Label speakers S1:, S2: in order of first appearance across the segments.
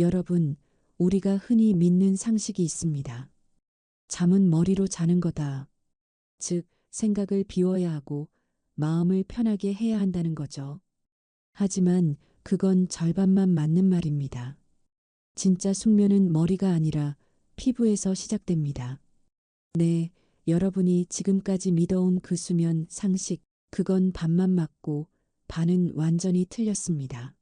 S1: 여러분, 우리가 흔히 믿는 상식이 있습니다. 잠은 머리로 자는 거다. 즉, 생각을 비워야 하고 마음을 편하게 해야 한다는 거죠. 하지만 그건 절반만 맞는 말입니다. 진짜 숙면은 머리가 아니라 피부에서 시작됩니다. 네, 여러분이 지금까지 믿어온 그 수면 상식, 그건 반만 맞고 반은 완전히 틀렸습니다.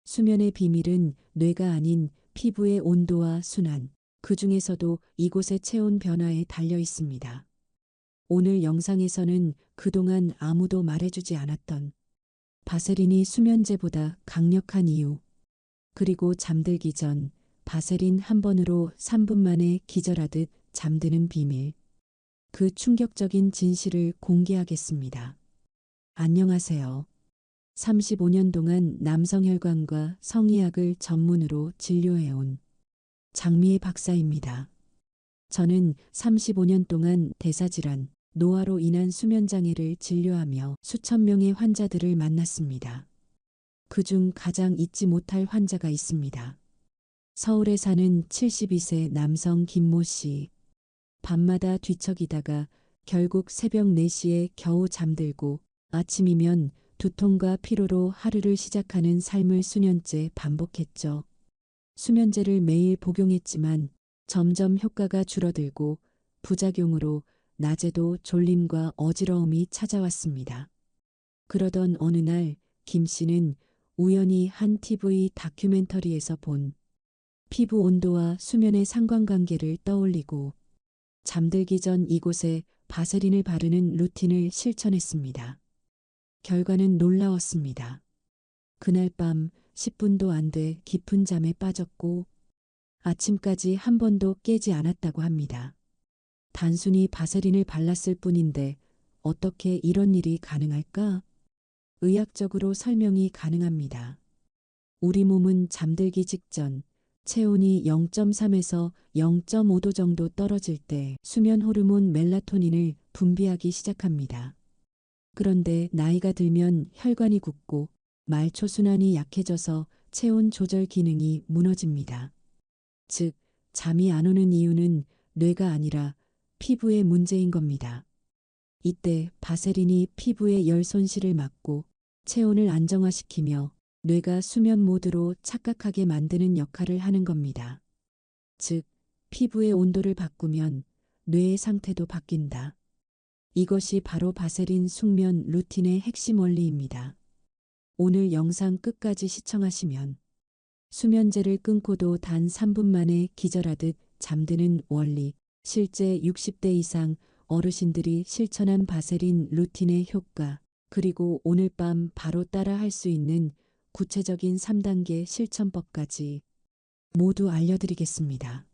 S1: 수면의 비밀은 뇌가 아닌 피부의 온도와 순환, 그 중에서도 이곳의 체온 변화에 달려 있습니다. 오늘 영상에서는 그동안 아무도 말해주지 않았던 바세린이 수면제보다 강력한 이유, 그리고 잠들기 전 바세린 한 번으로 3분 만에 기절하듯 잠드는 비밀, 그 충격적인 진실을 공개하겠습니다. 안녕하세요. 35년 동안 남성혈관과 성의학을 전문으로 진료해온 장미애 박사입니다. 저는 35년 동안 대사질환, 노화로 인한 수면장애를 진료하며 수천 명의 환자들을 만났습니다. 그중 가장 잊지 못할 환자가 있습니다. 서울에 사는 72세 남성 김모 씨. 밤마다 뒤척이다가 결국 새벽 4시에 겨우 잠들고 아침이면 두통과 피로로 하루를 시작하는 삶을 수년째 반복했죠. 수면제를 매일 복용했지만 점점 효과가 줄어들고 부작용으로 낮에도 졸림과 어지러움이 찾아왔습니다. 그러던 어느 날 김 씨는 우연히 한 TV 다큐멘터리에서 본 피부 온도와 수면의 상관관계를 떠올리고 잠들기 전 이곳에 바세린을 바르는 루틴을 실천했습니다. 결과는 놀라웠습니다. 그날 밤 10분도 안 돼 깊은 잠에 빠졌고 아침까지 한 번도 깨지 않았다고 합니다. 단순히 바세린을 발랐을 뿐인데 어떻게 이런 일이 가능할까? 의학적으로 설명이 가능합니다. 우리 몸은 잠들기 직전 체온이 0.3에서 0.5도 정도 떨어질 때 수면 호르몬 멜라토닌을 분비하기 시작합니다. 그런데 나이가 들면 혈관이 굳고 말초순환이 약해져서 체온 조절 기능이 무너집니다. 즉, 잠이 안 오는 이유는 뇌가 아니라 피부의 문제인 겁니다. 이때 바세린이 피부의 열 손실을 막고 체온을 안정화시키며 뇌가 수면 모드로 착각하게 만드는 역할을 하는 겁니다. 즉, 피부의 온도를 바꾸면 뇌의 상태도 바뀐다. 이것이 바로 바세린 숙면 루틴의 핵심 원리입니다. 오늘 영상 끝까지 시청하시면 수면제를 끊고도 단 3분 만에 기절하듯 잠드는 원리, 실제 60대 이상 어르신들이 실천한 바세린 루틴의 효과, 그리고 오늘 밤 바로 따라 할 수 있는 구체적인 3단계 실천법까지 모두 알려드리겠습니다.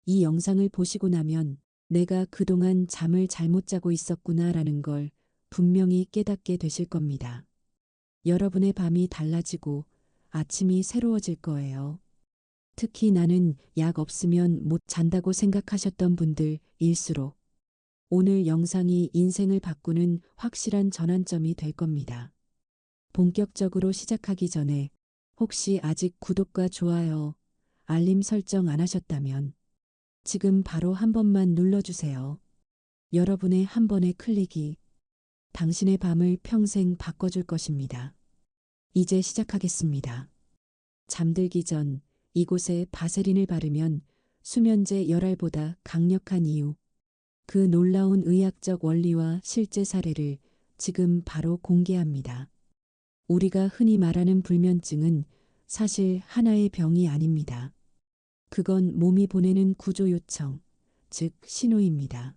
S1: 이 영상을 보시고 나면 내가 그동안 잠을 잘못 자고 있었구나라는 걸 분명히 깨닫게 되실 겁니다. 여러분의 밤이 달라지고 아침이 새로워질 거예요. 특히 나는 약 없으면 못 잔다고 생각하셨던 분들일수록 오늘 영상이 인생을 바꾸는 확실한 전환점이 될 겁니다. 본격적으로 시작하기 전에 혹시 아직 구독과 좋아요, 알림 설정 안 하셨다면 지금 바로 한 번만 눌러주세요. 여러분의 한 번의 클릭이 당신의 밤을 평생 바꿔줄 것입니다. 이제 시작하겠습니다. 잠들기 전 이곳에 바세린을 바르면 수면제 열알보다 강력한 이유, 그 놀라운 의학적 원리와 실제 사례를 지금 바로 공개합니다. 우리가 흔히 말하는 불면증은 사실 하나의 병이 아닙니다. 그건 몸이 보내는 구조 요청, 즉 신호입니다.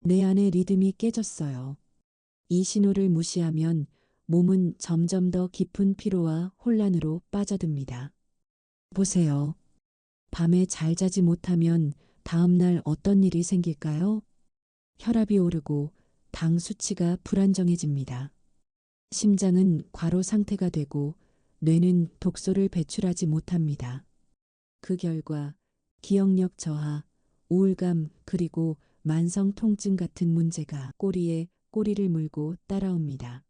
S1: 내 안의 리듬이 깨졌어요. 이 신호를 무시하면 몸은 점점 더 깊은 피로와 혼란으로 빠져듭니다. 보세요. 밤에 잘 자지 못하면 다음 날 어떤 일이 생길까요? 혈압이 오르고 당 수치가 불안정해집니다. 심장은 과로 상태가 되고 뇌는 독소를 배출하지 못합니다. 그 결과 기억력 저하, 우울감 그리고 만성 통증 같은 문제가 꼬리에 꼬리를 물고 따라옵니다.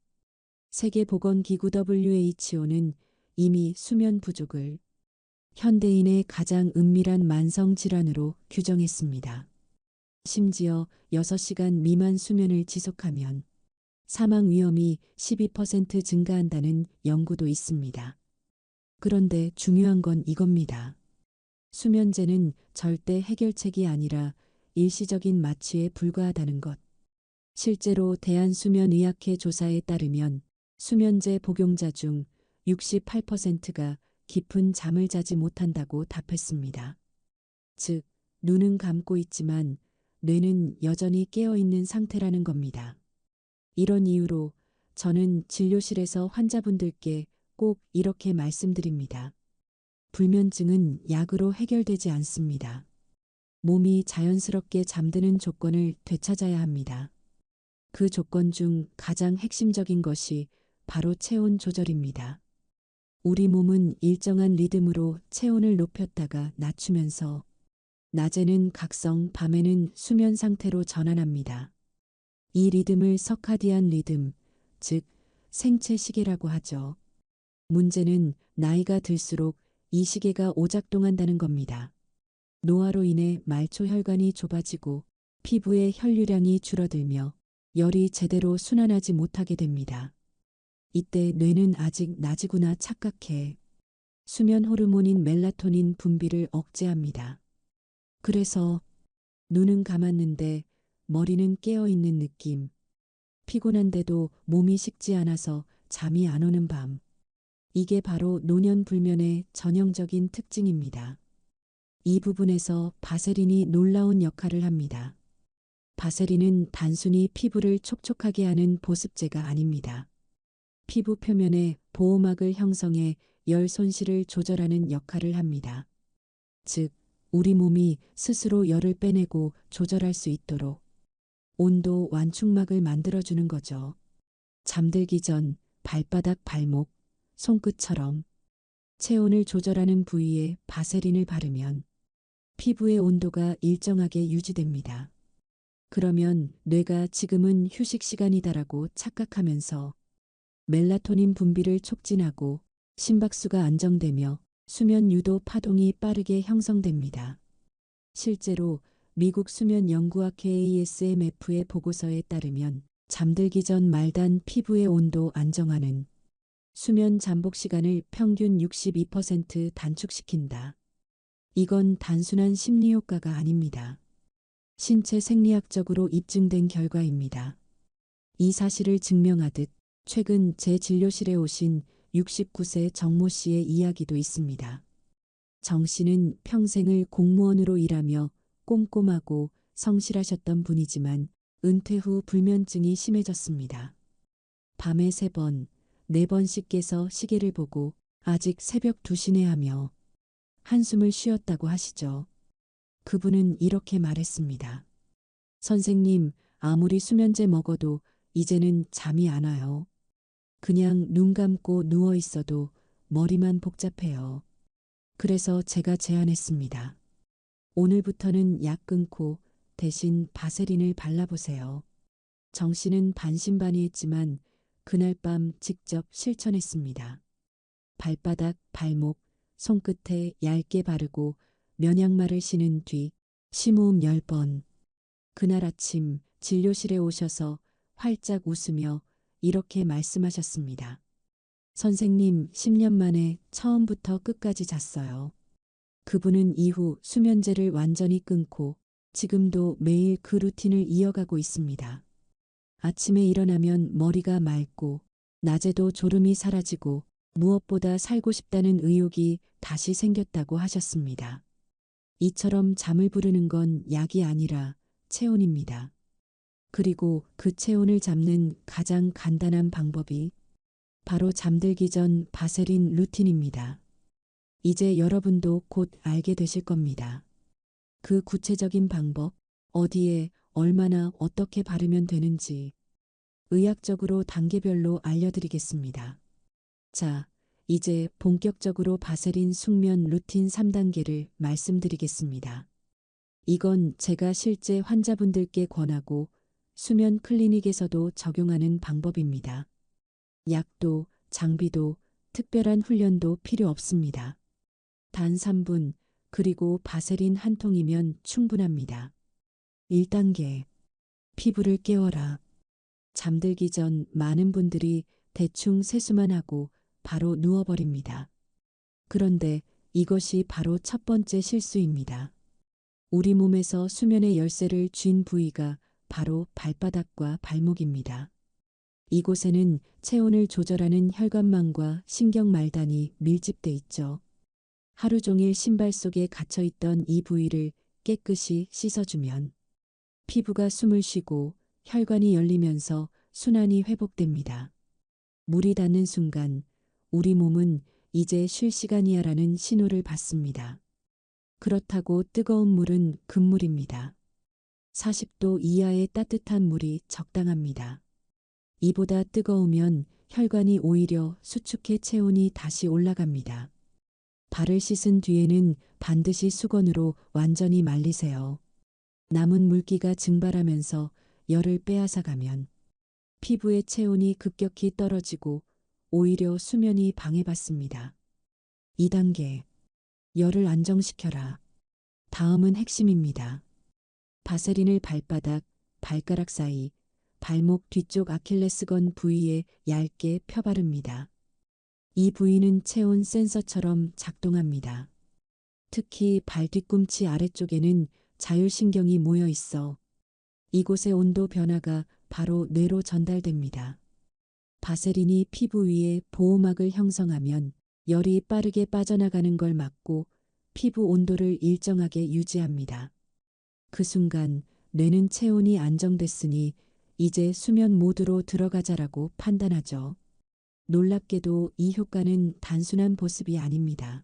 S1: 세계보건기구 WHO는 이미 수면 부족을 현대인의 가장 은밀한 만성 질환으로 규정했습니다. 심지어 6시간 미만 수면을 지속하면 사망 위험이 12% 증가한다는 연구도 있습니다. 그런데 중요한 건 이겁니다. 수면제는 절대 해결책이 아니라 일시적인 마취에 불과하다는 것. 실제로 대한수면의학회 조사에 따르면 수면제 복용자 중 68%가 깊은 잠을 자지 못한다고 답했습니다. 즉, 눈은 감고 있지만 뇌는 여전히 깨어있는 상태라는 겁니다. 이런 이유로 저는 진료실에서 환자분들께 꼭 이렇게 말씀드립니다. 불면증은 약으로 해결되지 않습니다. 몸이 자연스럽게 잠드는 조건을 되찾아야 합니다. 그 조건 중 가장 핵심적인 것이 바로 체온 조절입니다. 우리 몸은 일정한 리듬으로 체온을 높였다가 낮추면서 낮에는 각성, 밤에는 수면 상태로 전환합니다. 이 리듬을 서카디안 리듬, 즉 생체 시계라고 하죠. 문제는 나이가 들수록 이 시계가 오작동한다는 겁니다. 노화로 인해 말초 혈관이 좁아지고 피부의 혈류량이 줄어들며 열이 제대로 순환하지 못하게 됩니다. 이때 뇌는 아직 낮이구나 착각해 수면 호르몬인 멜라토닌 분비를 억제합니다. 그래서 눈은 감았는데 머리는 깨어있는 느낌. 피곤한데도 몸이 식지 않아서 잠이 안 오는 밤. 이게 바로 노년불면의 전형적인 특징입니다. 이 부분에서 바세린이 놀라운 역할을 합니다. 바세린은 단순히 피부를 촉촉하게 하는 보습제가 아닙니다. 피부 표면에 보호막을 형성해 열 손실을 조절하는 역할을 합니다. 즉, 우리 몸이 스스로 열을 빼내고 조절할 수 있도록 온도 완충막을 만들어주는 거죠. 잠들기 전 발바닥, 발목, 손끝처럼 체온을 조절하는 부위에 바세린을 바르면 피부의 온도가 일정하게 유지됩니다. 그러면 뇌가 지금은 휴식 시간이다라고 착각하면서 멜라토닌 분비를 촉진하고 심박수가 안정되며 수면 유도 파동이 빠르게 형성됩니다. 실제로 미국 수면연구학회 ASMF의 보고서에 따르면 잠들기 전 말단 피부의 온도 안정화는 수면 잠복 시간을 평균 62% 단축시킨다. 이건 단순한 심리 효과가 아닙니다. 신체 생리학적으로 입증된 결과입니다. 이 사실을 증명하듯 최근 제 진료실에 오신 69세 정모 씨의 이야기도 있습니다. 정 씨는 평생을 공무원으로 일하며 꼼꼼하고 성실하셨던 분이지만 은퇴 후 불면증이 심해졌습니다. 밤에 3번, 4번씩 깨서 시계를 보고 아직 새벽 2시네 하며 한숨을 쉬었다고 하시죠. 그분은 이렇게 말했습니다. 선생님, 아무리 수면제 먹어도 이제는 잠이 안 와요. 그냥 눈 감고 누워 있어도 머리만 복잡해요. 그래서 제가 제안했습니다. 오늘부터는 약 끊고 대신 바세린을 발라보세요. 정 씨는 반신반의했지만 그날 밤 직접 실천했습니다. 발바닥, 발목, 손끝에 얇게 바르고 면약말을 신은 뒤 심호흡 10번. 그날 아침 진료실에 오셔서 활짝 웃으며 이렇게 말씀하셨습니다. 선생님, 10년 만에 처음부터 끝까지 잤어요. 그분은 이후 수면제를 완전히 끊고 지금도 매일 그 루틴을 이어가고 있습니다. 아침에 일어나면 머리가 맑고 낮에도 졸음이 사라지고 무엇보다 살고 싶다는 의욕이 다시 생겼다고 하셨습니다. 이처럼 잠을 부르는 건 약이 아니라 체온입니다. 그리고 그 체온을 잡는 가장 간단한 방법이 바로 잠들기 전 바세린 루틴입니다. 이제 여러분도 곧 알게 되실 겁니다. 그 구체적인 방법, 어디에, 얼마나, 어떻게 바르면 되는지 의학적으로 단계별로 알려드리겠습니다. 자, 이제 본격적으로 바세린 숙면 루틴 3단계를 말씀드리겠습니다. 이건 제가 실제 환자분들께 권하고 수면 클리닉에서도 적용하는 방법입니다. 약도, 장비도, 특별한 훈련도 필요 없습니다. 단 3분, 그리고 바세린 한 통이면 충분합니다. 1단계. 피부를 깨워라. 잠들기 전 많은 분들이 대충 세수만 하고 바로 누워버립니다. 그런데 이것이 바로 첫 번째 실수입니다. 우리 몸에서 수면의 열쇠를 쥔 부위가 바로 발바닥과 발목입니다. 이곳에는 체온을 조절하는 혈관망과 신경말단이 밀집돼 있죠. 하루 종일 신발 속에 갇혀 있던 이 부위를 깨끗이 씻어주면 피부가 숨을 쉬고 혈관이 열리면서 순환이 회복됩니다. 물이 닿는 순간 우리 몸은 이제 쉴 시간이야라는 신호를 받습니다. 그렇다고 뜨거운 물은 금물입니다. 40도 이하의 따뜻한 물이 적당합니다. 이보다 뜨거우면 혈관이 오히려 수축해 체온이 다시 올라갑니다. 발을 씻은 뒤에는 반드시 수건으로 완전히 말리세요. 남은 물기가 증발하면서 열을 빼앗아가면 피부의 체온이 급격히 떨어지고 오히려 수면이 방해받습니다. 2단계. 열을 안정시켜라. 다음은 핵심입니다. 바세린을 발바닥, 발가락 사이, 발목 뒤쪽 아킬레스건 부위에 얇게 펴바릅니다. 이 부위는 체온 센서처럼 작동합니다. 특히 발 뒤꿈치 아래쪽에는 자율신경이 모여 있어 이곳의 온도 변화가 바로 뇌로 전달됩니다. 바세린이 피부 위에 보호막을 형성하면 열이 빠르게 빠져나가는 걸 막고 피부 온도를 일정하게 유지합니다. 그 순간 뇌는 체온이 안정됐으니 이제 수면 모드로 들어가자라고 판단하죠. 놀랍게도 이 효과는 단순한 보습이 아닙니다.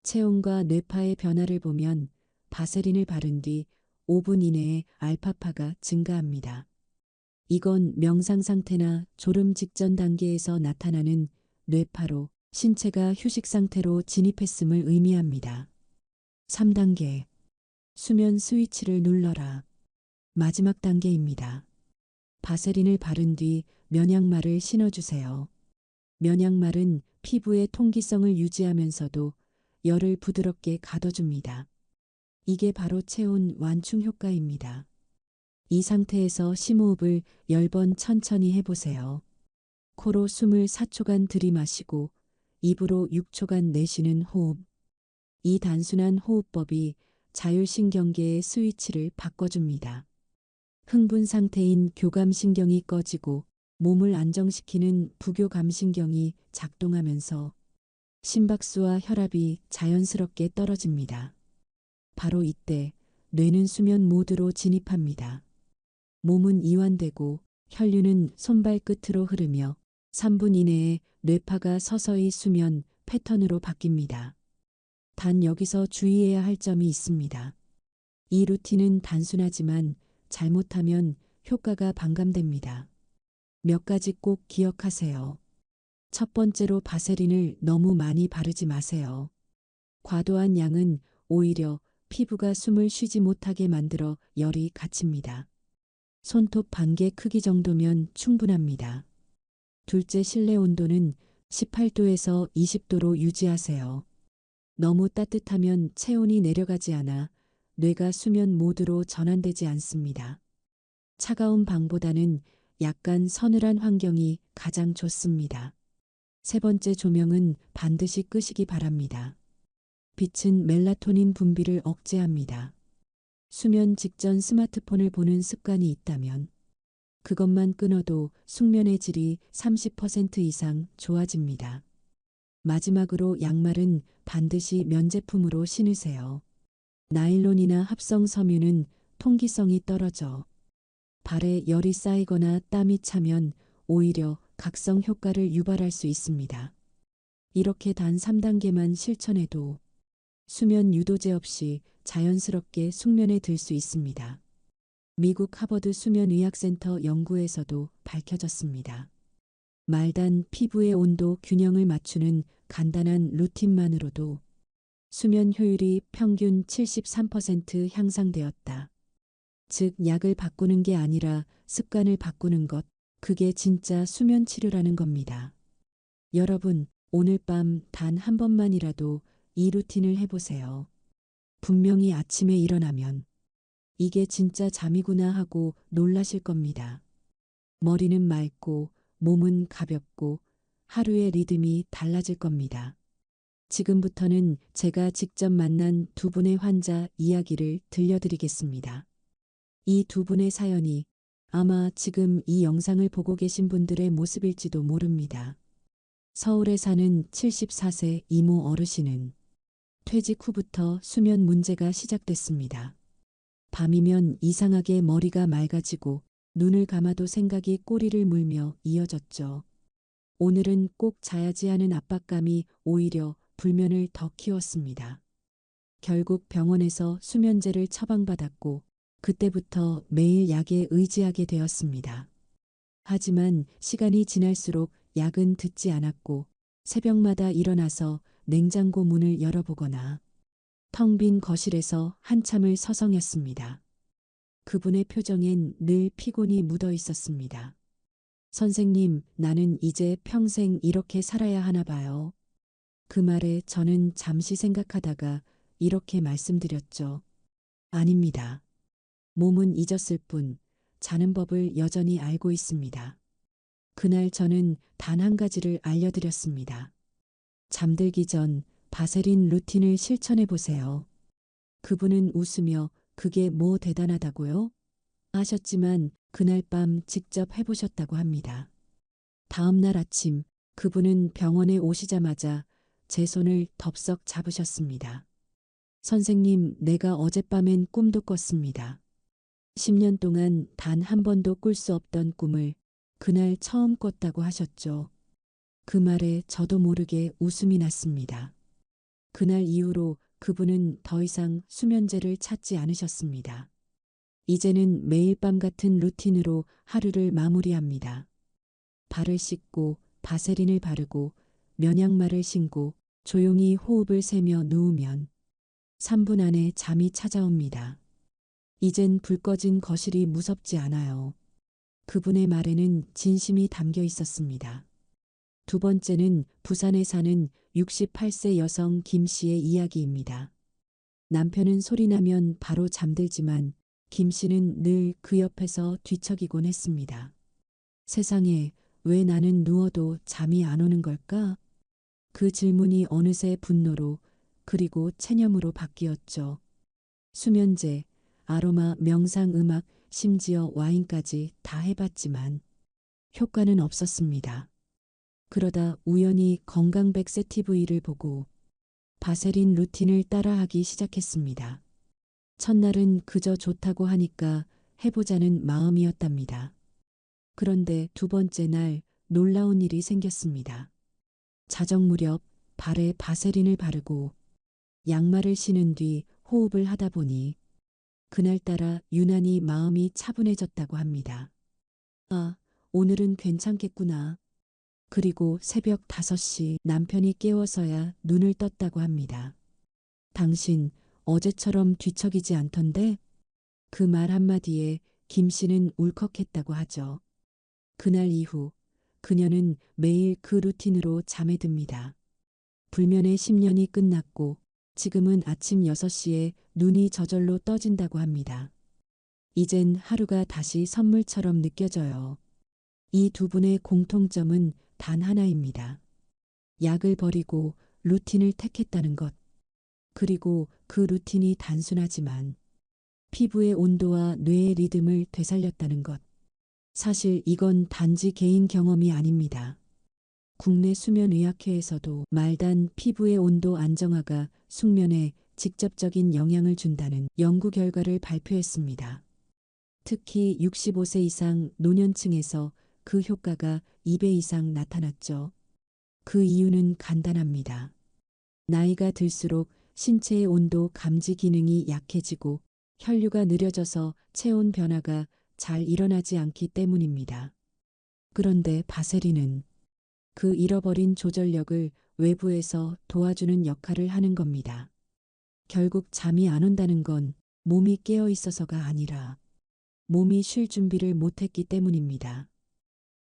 S1: 체온과 뇌파의 변화를 보면 바세린을 바른 뒤 5분 이내에 알파파가 증가합니다. 이건 명상 상태나 졸음 직전 단계에서 나타나는 뇌파로 신체가 휴식 상태로 진입했음을 의미합니다. 3단계. 수면 스위치를 눌러라. 마지막 단계입니다. 바세린을 바른 뒤 면약말을 신어주세요. 면약말은 피부의 통기성을 유지하면서도 열을 부드럽게 가둬줍니다. 이게 바로 체온 완충 효과입니다. 이 상태에서 심호흡을 10번 천천히 해보세요. 코로 숨을 4초간 들이마시고 입으로 6초간 내쉬는 호흡. 이 단순한 호흡법이 자율신경계의 스위치를 바꿔줍니다. 흥분 상태인 교감신경이 꺼지고 몸을 안정시키는 부교감신경이 작동하면서 심박수와 혈압이 자연스럽게 떨어집니다. 바로 이때 뇌는 수면 모드로 진입합니다. 몸은 이완되고 혈류는 손발 끝으로 흐르며 3분 이내에 뇌파가 서서히 수면 패턴으로 바뀝니다. 단 여기서 주의해야 할 점이 있습니다. 이 루틴은 단순하지만 잘못하면 효과가 반감됩니다. 몇 가지 꼭 기억하세요. 첫 번째로 바세린을 너무 많이 바르지 마세요. 과도한 양은 오히려 피부가 숨을 쉬지 못하게 만들어 열이 갇힙니다. 손톱 반개 크기 정도면 충분합니다. 둘째, 실내 온도는 18도에서 20도로 유지하세요. 너무 따뜻하면 체온이 내려가지 않아 뇌가 수면 모드로 전환되지 않습니다. 차가운 방보다는 약간 서늘한 환경이 가장 좋습니다. 세 번째, 조명은 반드시 끄시기 바랍니다. 빛은 멜라토닌 분비를 억제합니다. 수면 직전 스마트폰을 보는 습관이 있다면 그것만 끊어도 숙면의 질이 30% 이상 좋아집니다. 마지막으로 양말은 반드시 면 제품으로 신으세요. 나일론이나 합성 섬유는 통기성이 떨어져 발에 열이 쌓이거나 땀이 차면 오히려 각성 효과를 유발할 수 있습니다. 이렇게 단 3단계만 실천해도 수면 유도제 없이 자연스럽게 숙면에 들 수 있습니다. 미국 하버드 수면의학센터 연구에서도 밝혀졌습니다. 말단 피부의 온도 균형을 맞추는 간단한 루틴만으로도 수면 효율이 평균 73% 향상되었다. 즉, 약을 바꾸는 게 아니라 습관을 바꾸는 것, 그게 진짜 수면 치료라는 겁니다. 여러분, 오늘 밤 단 한 번만이라도 이 루틴을 해보세요. 분명히 아침에 일어나면 이게 진짜 잠이구나 하고 놀라실 겁니다. 머리는 맑고 몸은 가볍고 하루의 리듬이 달라질 겁니다. 지금부터는 제가 직접 만난 두 분의 환자 이야기를 들려드리겠습니다. 이 두 분의 사연이 아마 지금 이 영상을 보고 계신 분들의 모습일지도 모릅니다. 서울에 사는 74세 이모 어르신은 퇴직 후부터 수면 문제가 시작됐습니다. 밤이면 이상하게 머리가 맑아지고 눈을 감아도 생각이 꼬리를 물며 이어졌죠. 오늘은 꼭 자야지 하는 압박감이 오히려 불면을 더 키웠습니다. 결국 병원에서 수면제를 처방받았고 그때부터 매일 약에 의지하게 되었습니다. 하지만 시간이 지날수록 약은 듣지 않았고 새벽마다 일어나서 냉장고 문을 열어보거나 텅 빈 거실에서 한참을 서성였습니다. 그분의 표정엔 늘 피곤이 묻어 있었습니다. 선생님, 나는 이제 평생 이렇게 살아야 하나 봐요. 그 말에 저는 잠시 생각하다가 이렇게 말씀드렸죠. 아닙니다. 몸은 잊었을 뿐 자는 법을 여전히 알고 있습니다. 그날 저는 단 한 가지를 알려드렸습니다. 잠들기 전 바세린 루틴을 실천해 보세요. 그분은 웃으며 그게 뭐 대단하다고요? 하셨지만 그날 밤 직접 해보셨다고 합니다. 다음 날 아침 그분은 병원에 오시자마자 제 손을 덥석 잡으셨습니다. 선생님, 내가 어젯밤엔 꿈도 꿨습니다. 10년 동안 단 한 번도 꿀 수 없던 꿈을 그날 처음 꿨다고 하셨죠. 그 말에 저도 모르게 웃음이 났습니다. 그날 이후로 그분은 더 이상 수면제를 찾지 않으셨습니다. 이제는 매일 밤 같은 루틴으로 하루를 마무리합니다. 발을 씻고 바세린을 바르고 면약말을 신고 조용히 호흡을 세며 누우면 3분 안에 잠이 찾아옵니다. 이젠 불 꺼진 거실이 무섭지 않아요. 그분의 말에는 진심이 담겨 있었습니다. 두 번째는 부산에 사는 68세 여성 김 씨의 이야기입니다. 남편은 소리나면 바로 잠들지만 김 씨는 늘 그 옆에서 뒤척이곤 했습니다. 세상에, 왜 나는 누워도 잠이 안 오는 걸까? 그 질문이 어느새 분노로 그리고 체념으로 바뀌었죠. 수면제, 아로마, 명상, 음악, 심지어 와인까지 다 해봤지만 효과는 없었습니다. 그러다 우연히 건강백세 TV를 보고 바세린 루틴을 따라하기 시작했습니다. 첫날은 그저 좋다고 하니까 해보자는 마음이었답니다. 그런데 두 번째 날 놀라운 일이 생겼습니다. 자정 무렵 발에 바세린을 바르고 양말을 신은 뒤 호흡을 하다 보니 그날따라 유난히 마음이 차분해졌다고 합니다. 아, 오늘은 괜찮겠구나. 그리고 새벽 5시 남편이 깨워서야 눈을 떴다고 합니다. 당신 어제처럼 뒤척이지 않던데? 그 말 한마디에 김 씨는 울컥했다고 하죠. 그날 이후 그녀는 매일 그 루틴으로 잠에 듭니다. 불면의 10년이 끝났고 지금은 아침 6시에 눈이 저절로 떠진다고 합니다. 이젠 하루가 다시 선물처럼 느껴져요. 이 두 분의 공통점은 단 하나입니다. 약을 버리고 루틴을 택했다는 것. 그리고 그 루틴이 단순하지만 피부의 온도와 뇌의 리듬을 되살렸다는 것. 사실 이건 단지 개인 경험이 아닙니다. 국내 수면의학회에서도 말단 피부의 온도 안정화가 숙면에 직접적인 영향을 준다는 연구 결과를 발표했습니다. 특히 65세 이상 노년층에서 그 효과가 2배 이상 나타났죠. 그 이유는 간단합니다. 나이가 들수록 신체의 온도 감지 기능이 약해지고 혈류가 느려져서 체온 변화가 잘 일어나지 않기 때문입니다. 그런데 바세린은 그 잃어버린 조절력을 외부에서 도와주는 역할을 하는 겁니다. 결국 잠이 안 온다는 건 몸이 깨어 있어서가 아니라 몸이 쉴 준비를 못했기 때문입니다.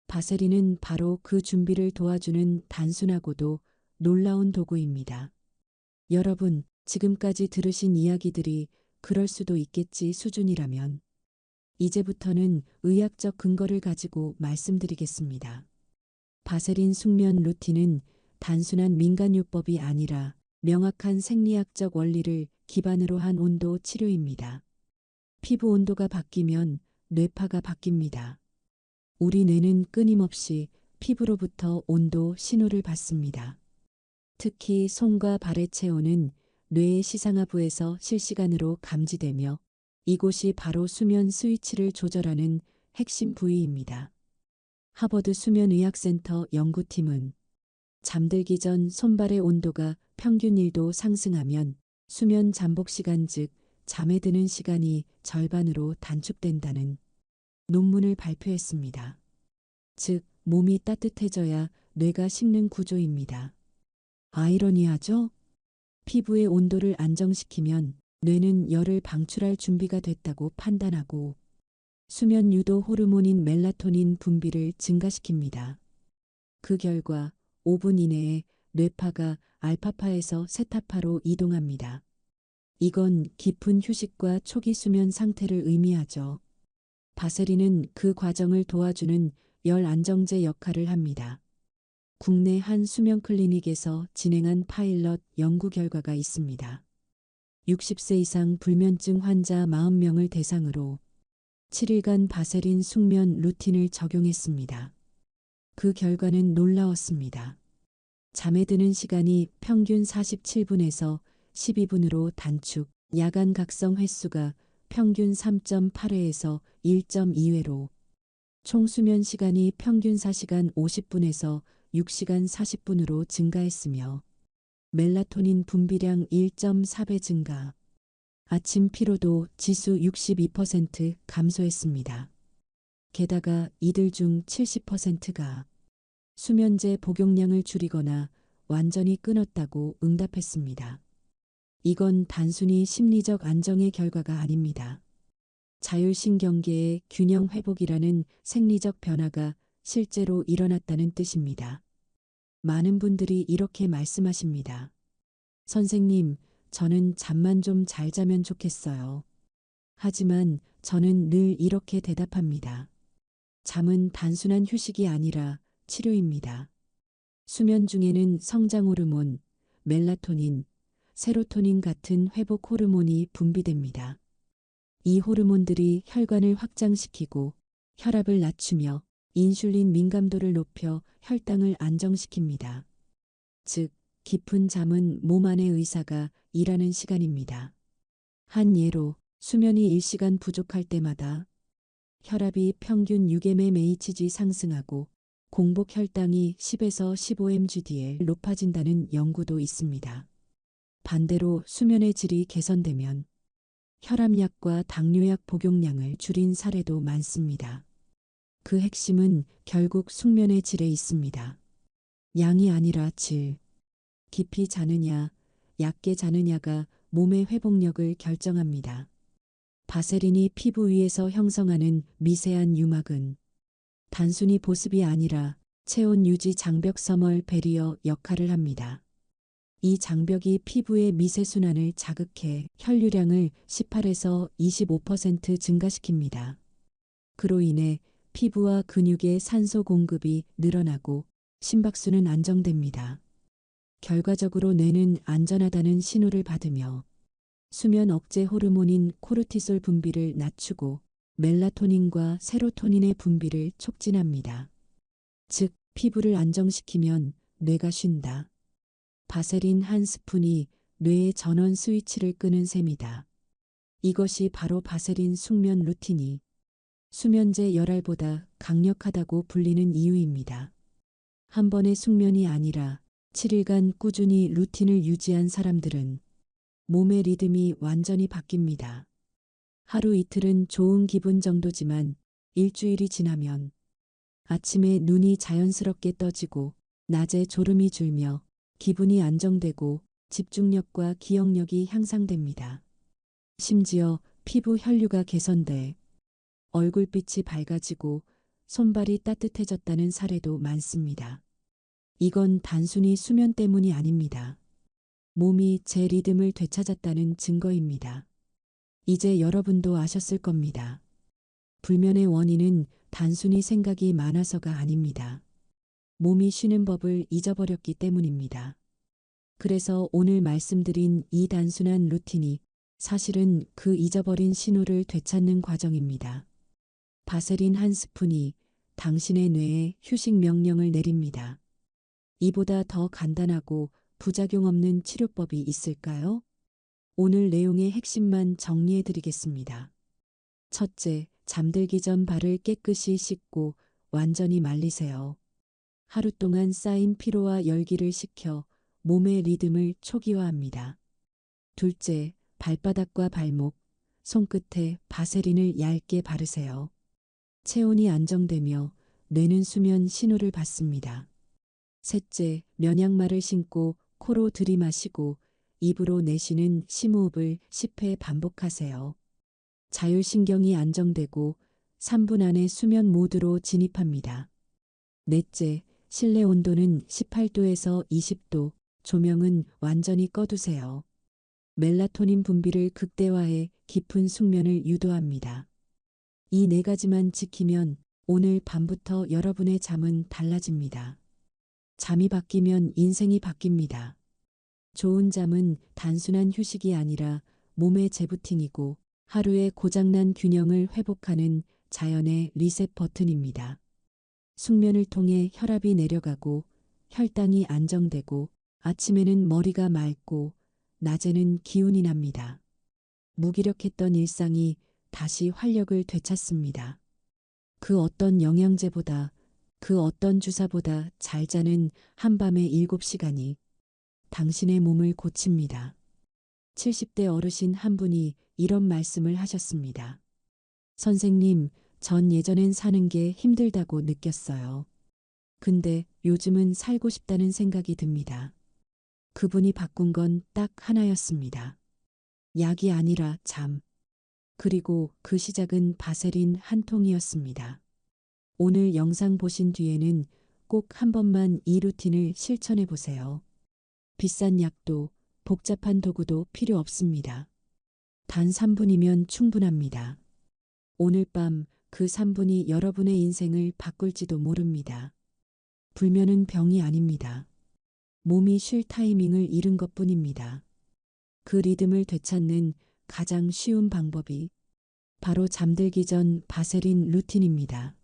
S1: 바세린은 바로 그 준비를 도와주는 단순하고도 놀라운 도구입니다. 여러분, 지금까지 들으신 이야기들이 그럴 수도 있겠지 수준이라면 이제부터는 의학적 근거를 가지고 말씀드리겠습니다. 바세린 숙면 루틴은 단순한 민간요법이 아니라 명확한 생리학적 원리를 기반으로 한 온도 치료입니다. 피부 온도가 바뀌면 뇌파가 바뀝니다. 우리 뇌는 끊임없이 피부로부터 온도 신호를 받습니다. 특히 손과 발의 체온은 뇌의 시상하부에서 실시간으로 감지되며 이곳이 바로 수면 스위치를 조절하는 핵심 부위입니다. 하버드 수면의학센터 연구팀은 잠들기 전 손발의 온도가 평균 1도 상승하면 수면 잠복 시간 즉 잠에 드는 시간이 절반으로 단축된다는 논문을 발표했습니다. 즉, 몸이 따뜻해져야 뇌가 식는 구조입니다. 아이러니하죠? 피부의 온도를 안정시키면 뇌는 열을 방출할 준비가 됐다고 판단하고 수면 유도 호르몬인 멜라토닌 분비를 증가시킵니다. 그 결과 5분 이내에 뇌파가 알파파에서 세타파로 이동합니다. 이건 깊은 휴식과 초기 수면 상태를 의미하죠. 바세린은 그 과정을 도와주는 열 안정제 역할을 합니다. 국내 한 수면 클리닉에서 진행한 파일럿 연구 결과가 있습니다. 60세 이상 불면증 환자 40명을 대상으로 7일간 바세린 숙면 루틴을 적용했습니다. 그 결과는 놀라웠습니다. 잠에 드는 시간이 평균 47분에서 12분으로 단축, 야간 각성 횟수가 평균 3.8회에서 1.2회로, 총 수면 시간이 평균 4시간 50분에서 6시간 40분으로 증가했으며 멜라토닌 분비량 1.4배 증가, 아침 피로도 지수 62% 감소했습니다. 게다가 이들 중 70%가 수면제 복용량을 줄이거나 완전히 끊었다고 응답했습니다. 이건 단순히 심리적 안정의 결과가 아닙니다. 자율신경계의 균형 회복이라는 생리적 변화가 실제로 일어났다는 뜻입니다. 많은 분들이 이렇게 말씀하십니다. 선생님, 저는 잠만 좀 잘 자면 좋겠어요. 하지만 저는 늘 이렇게 대답합니다. 잠은 단순한 휴식이 아니라 치료입니다. 수면 중에는 성장 호르몬, 멜라토닌, 세로토닌 같은 회복 호르몬이 분비됩니다. 이 호르몬들이 혈관을 확장시키고 혈압을 낮추며 인슐린 민감도를 높여 혈당을 안정시킵니다. 즉, 깊은 잠은 몸 안의 의사가 일하는 시간입니다. 한 예로 수면이 1시간 부족할 때마다 혈압이 평균 6mmHg 상승하고 공복 혈당이 10에서 15mg/dl 높아진다는 연구도 있습니다. 반대로 수면의 질이 개선되면 혈압약과 당뇨약 복용량을 줄인 사례도 많습니다. 그 핵심은 결국 숙면의 질에 있습니다. 양이 아니라 질. 깊이 자느냐, 얕게 자느냐가 몸의 회복력을 결정합니다. 바세린이 피부 위에서 형성하는 미세한 유막은 단순히 보습이 아니라 체온 유지 장벽 서멀 베리어 역할을 합니다. 이 장벽이 피부의 미세순환을 자극해 혈류량을 18에서 25% 증가시킵니다. 그로 인해 피부와 근육의 산소 공급이 늘어나고 심박수는 안정됩니다. 결과적으로 뇌는 안전하다는 신호를 받으며 수면 억제 호르몬인 코르티솔 분비를 낮추고 멜라토닌과 세로토닌의 분비를 촉진합니다. 즉, 피부를 안정시키면 뇌가 쉰다. 바세린 한 스푼이 뇌의 전원 스위치를 끄는 셈이다. 이것이 바로 바세린 숙면 루틴이 수면제 열알보다 강력하다고 불리는 이유입니다. 한 번의 숙면이 아니라 7일간 꾸준히 루틴을 유지한 사람들은 몸의 리듬이 완전히 바뀝니다. 하루 이틀은 좋은 기분 정도지만 일주일이 지나면 아침에 눈이 자연스럽게 떠지고 낮에 졸음이 줄며 기분이 안정되고 집중력과 기억력이 향상됩니다. 심지어 피부 혈류가 개선돼 얼굴빛이 밝아지고 손발이 따뜻해졌다는 사례도 많습니다. 이건 단순히 수면 때문이 아닙니다. 몸이 제 리듬을 되찾았다는 증거입니다. 이제 여러분도 아셨을 겁니다. 불면의 원인은 단순히 생각이 많아서가 아닙니다. 몸이 쉬는 법을 잊어버렸기 때문입니다. 그래서 오늘 말씀드린 이 단순한 루틴이 사실은 그 잊어버린 신호를 되찾는 과정입니다. 바세린 한 스푼이 당신의 뇌에 휴식 명령을 내립니다. 이보다 더 간단하고 부작용 없는 치료법이 있을까요? 오늘 내용의 핵심만 정리해 드리겠습니다. 첫째, 잠들기 전 발을 깨끗이 씻고 완전히 말리세요. 하루 동안 쌓인 피로와 열기를 식혀 몸의 리듬을 초기화합니다. 둘째, 발바닥과 발목, 손끝에 바세린을 얇게 바르세요. 체온이 안정되며 뇌는 수면 신호를 받습니다. 셋째, 면양말을 신고 코로 들이마시고 입으로 내쉬는 심호흡을 10회 반복하세요. 자율신경이 안정되고 3분 안에 수면 모드로 진입합니다. 넷째, 실내 온도는 18도에서 20도, 조명은 완전히 꺼두세요. 멜라토닌 분비를 극대화해 깊은 숙면을 유도합니다. 이 네 가지만 지키면 오늘 밤부터 여러분의 잠은 달라집니다. 잠이 바뀌면 인생이 바뀝니다. 좋은 잠은 단순한 휴식이 아니라 몸의 재부팅이고 하루의 고장난 균형을 회복하는 자연의 리셋 버튼입니다. 숙면을 통해 혈압이 내려가고 혈당이 안정되고 아침에는 머리가 맑고 낮에는 기운이 납니다. 무기력했던 일상이 다시 활력을 되찾습니다. 그 어떤 영양제보다 그 어떤 주사보다 잘 자는 한밤의 7시간이 당신의 몸을 고칩니다. 70대 어르신 한 분이 이런 말씀을 하셨습니다. 선생님, 전 예전엔 사는 게 힘들다고 느꼈어요. 근데 요즘은 살고 싶다는 생각이 듭니다. 그분이 바꾼 건 딱 하나였습니다. 약이 아니라 잠. 그리고 그 시작은 바세린 한 통이었습니다. 오늘 영상 보신 뒤에는 꼭 한 번만 이 루틴을 실천해 보세요. 비싼 약도 복잡한 도구도 필요 없습니다. 단 3분이면 충분합니다. 오늘 밤 그 3분이 여러분의 인생을 바꿀지도 모릅니다. 불면은 병이 아닙니다. 몸이 쉴 타이밍을 잃은 것뿐입니다. 그 리듬을 되찾는 가장 쉬운 방법이 바로 잠들기 전 바세린 루틴입니다.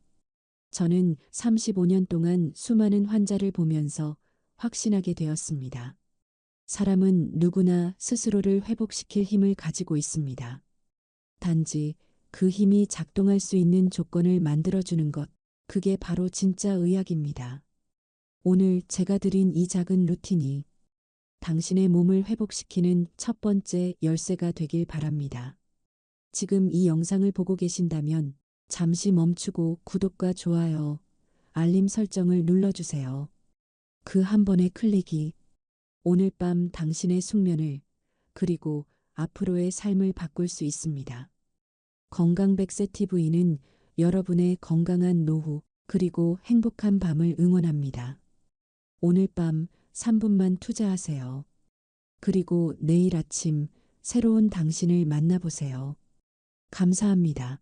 S1: 저는 35년 동안 수많은 환자를 보면서 확신하게 되었습니다. 사람은 누구나 스스로를 회복시킬 힘을 가지고 있습니다. 단지 그 힘이 작동할 수 있는 조건을 만들어주는 것, 그게 바로 진짜 의학입니다. 오늘 제가 드린 이 작은 루틴이 당신의 몸을 회복시키는 첫 번째 열쇠가 되길 바랍니다. 지금 이 영상을 보고 계신다면 잠시 멈추고 구독과 좋아요, 알림 설정을 눌러주세요. 그 한 번의 클릭이 오늘 밤 당신의 숙면을 그리고 앞으로의 삶을 바꿀 수 있습니다. 건강100세TV는 여러분의 건강한 노후 그리고 행복한 밤을 응원합니다. 오늘 밤 3분만 투자하세요. 그리고 내일 아침 새로운 당신을 만나보세요. 감사합니다.